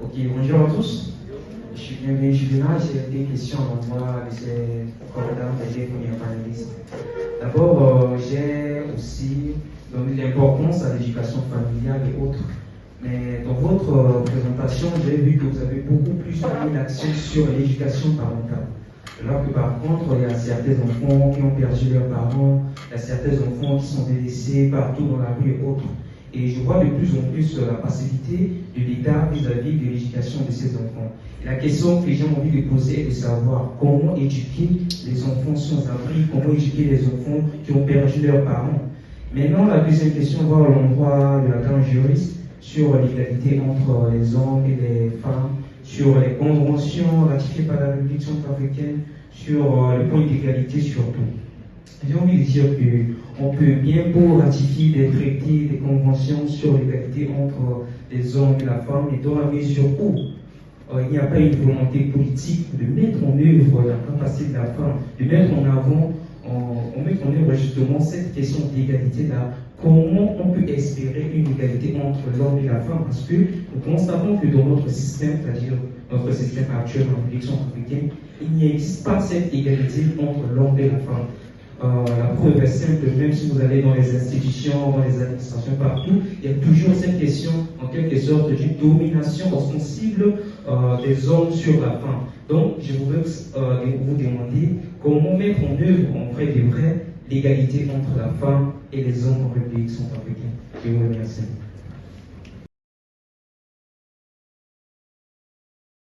Ok, bonjour à tous. Je suis bienvenu Juvenal. J'ai des questions à moi de ces coordonnateurs et des premiers panélistes. D'abord, j'ai aussi donné l'importance à l'éducation familiale et autres. Mais dans votre présentation, j'ai vu que vous avez beaucoup plus mis l'accent sur l'éducation parentale. Alors que par contre, il y a certains enfants qui ont perdu leurs parents, il y a certains enfants qui sont délaissés partout dans la rue et autres. Et je vois de plus en plus la passivité de l'État vis-à-vis de l'éducation de ces enfants. Et la question que j'ai envie de poser est de savoir comment éduquer les enfants sans abri, comment éduquer les enfants qui ont perdu leurs parents. Maintenant, la deuxième question va à l'endroit de la grande juriste sur l'égalité entre les hommes et les femmes, sur les conventions ratifiées par la République centrafricaine, sur le point d'égalité surtout. J'ai envie de dire qu'on peut bien beau ratifier des traités, des conventions sur l'égalité entre les hommes et la femme, et dans la mesure où il n'y a pas une volonté politique de mettre en œuvre la capacité de la femme, de mettre en avant, mettre en œuvre justement cette question d'égalité-là. Comment on peut espérer une égalité entre l'homme et la femme? Parce que nous constatons que dans notre système, c'est-à-dire notre système actuel en République centrafricaine, il n'existe pas cette égalité entre l'homme et la femme. La preuve est simple, même si vous allez dans les institutions, dans les administrations, partout, il y a toujours cette question, en quelque sorte, d'une domination ostensible des hommes sur la femme. Donc, je voudrais vous demander comment mettre en œuvre, en vrai de vrai, l'égalité entre la femme et les hommes en République centrafricaine. Je vous remercie.